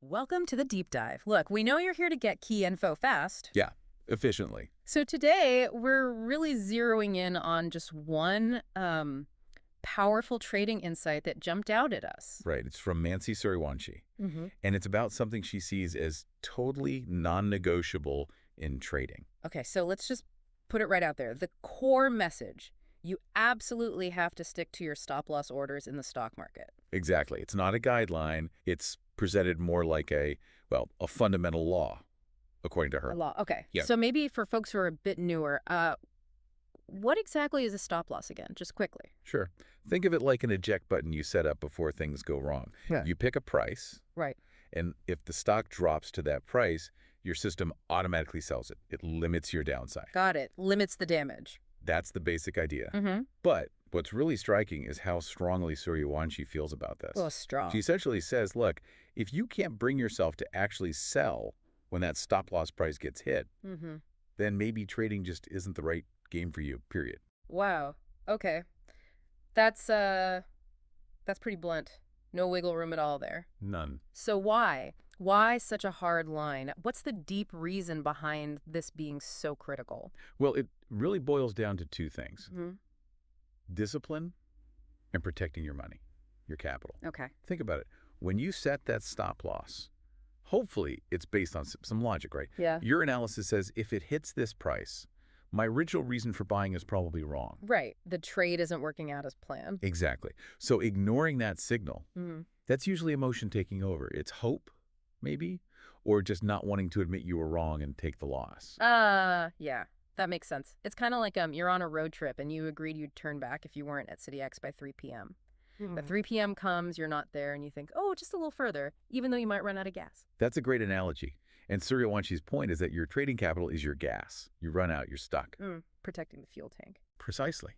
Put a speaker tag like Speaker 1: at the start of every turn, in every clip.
Speaker 1: Welcome to the deep dive. Look, we know you're here to get key info fast.
Speaker 2: Yeah, efficiently.
Speaker 1: So today, we're really zeroing in on just one powerful trading insight that jumped out at us.
Speaker 2: Right. It's from Mansi,
Speaker 1: hmm
Speaker 2: and it's about something she sees as totally non-negotiable in trading.
Speaker 1: Okay, so let's just put it right out there. The core message, you absolutely have to stick to your stop-loss orders in the stock market.
Speaker 2: Exactly. It's not a guideline. It's presented more like a fundamental law, according to
Speaker 1: A
Speaker 2: her.
Speaker 1: law. Okay,
Speaker 2: Yeah.
Speaker 1: so maybe for folks who are a bit newer, what exactly is a stop-loss again? Just quickly.
Speaker 2: Sure. Think of it like an eject button you set up before things go wrong.
Speaker 1: Yeah.
Speaker 2: You pick a price,
Speaker 1: Right.
Speaker 2: and if the stock drops to that price, your system automatically sells it. It limits your downside.
Speaker 1: Got it. Limits the damage.
Speaker 2: That's the basic idea.
Speaker 1: Mm-hmm.
Speaker 2: But what's really striking is how strongly Suryawanshi feels about this.
Speaker 1: Well, strong.
Speaker 2: She essentially says, look, if you can't bring yourself to actually sell when that stop-loss price gets hit,
Speaker 1: Mm-hmm.
Speaker 2: then maybe trading just isn't the right game for you, period.
Speaker 1: Wow. Okay. That's pretty blunt. No wiggle room at all there.
Speaker 2: None.
Speaker 1: So why? Why such a hard line? What's the deep reason behind this being so critical?
Speaker 2: Well, it really boils down to two things.
Speaker 1: hmm
Speaker 2: Discipline and protecting your money, your capital.
Speaker 1: Okay.
Speaker 2: Think about it. When you set that stop-loss, hopefully it's based on some logic, right?
Speaker 1: Yeah.
Speaker 2: Your analysis says if it hits this price, my original reason for buying is probably wrong.
Speaker 1: Right. The trade isn't working out as planned.
Speaker 2: Exactly. So ignoring that signal,
Speaker 1: hmm
Speaker 2: that's usually emotion taking over. It's hope, maybe, or just not wanting to admit you were wrong and take the loss.
Speaker 1: Yeah. That makes sense. It's kind of like you're on a road trip and you agreed you'd turn back if you weren't at City X by 3 p.m. But 3 p.m. comes, you're not there, and you think, oh, just a little further, even though you might run out of gas.
Speaker 2: That's a great analogy. And Suryawanshi's point is that your trading capital is your gas. You run out, you're stuck.
Speaker 1: Protecting the fuel tank.
Speaker 2: Precisely.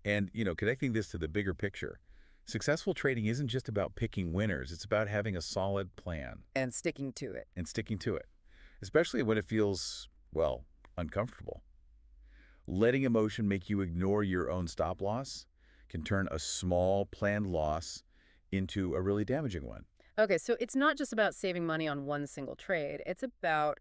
Speaker 2: And, connecting this to the bigger picture, successful trading isn't just about picking winners. It's about having a solid plan
Speaker 1: And sticking to it.
Speaker 2: and sticking to it, especially when it feels, well, uncomfortable. Letting emotion make you ignore your own stop loss can turn a small planned loss into a really damaging one.
Speaker 1: Okay, so it's not just about saving money on one single trade. It's about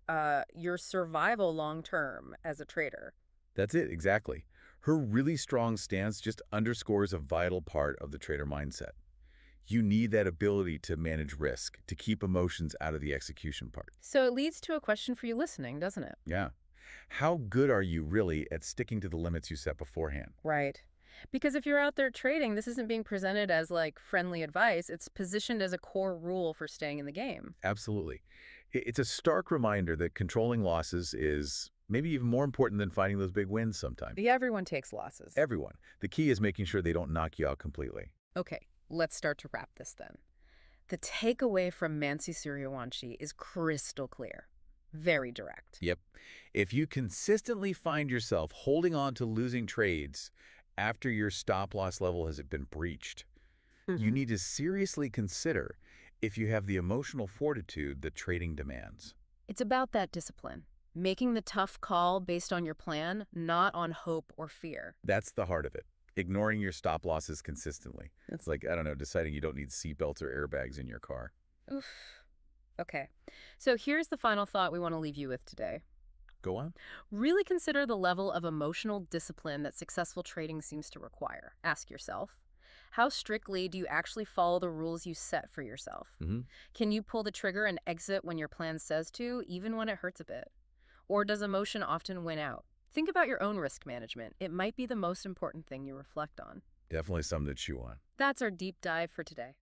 Speaker 1: your survival long term as a trader.
Speaker 2: That's it, exactly. Her really strong stance just underscores a vital part of the trader mindset. You need that ability to manage risk, to keep emotions out of the execution part.
Speaker 1: So it leads to a question for you listening, doesn't it?
Speaker 2: Yeah. How good are you really at sticking to the limits you set beforehand?
Speaker 1: Right. Because if you're out there trading, this isn't being presented as like friendly advice. It's positioned as a core rule for staying in the game.
Speaker 2: Absolutely. It's a stark reminder that controlling losses is maybe even more important than finding those big wins sometimes.
Speaker 1: Yeah, everyone takes losses.
Speaker 2: Everyone. The key is making sure they don't knock you out completely.
Speaker 1: Okay, let's start to wrap this then. The takeaway from Mansi Suryawanshi is crystal clear. Very direct.
Speaker 2: Yep. If you consistently find yourself holding on to losing trades after your stop-loss level has been breached, you need to seriously consider if you have the emotional fortitude that trading demands.
Speaker 1: It's about that discipline, making the tough call based on your plan, not on hope or fear.
Speaker 2: That's the heart of it. Ignoring your stop losses consistently. It's like, I don't know, deciding you don't need seatbelts or airbags in your car.
Speaker 1: Oof. Okay, so here's the final thought we want to leave you with today.
Speaker 2: Go on.
Speaker 1: Really consider the level of emotional discipline that successful trading seems to require. Ask yourself, how strictly do you actually follow the rules you set for yourself? Can you pull the trigger and exit when your plan says to, even when it hurts a bit? Or does emotion often win out? Think about your own risk management. It might be the most important thing you reflect on.
Speaker 2: Definitely something to chew on.
Speaker 1: That's our deep dive for today.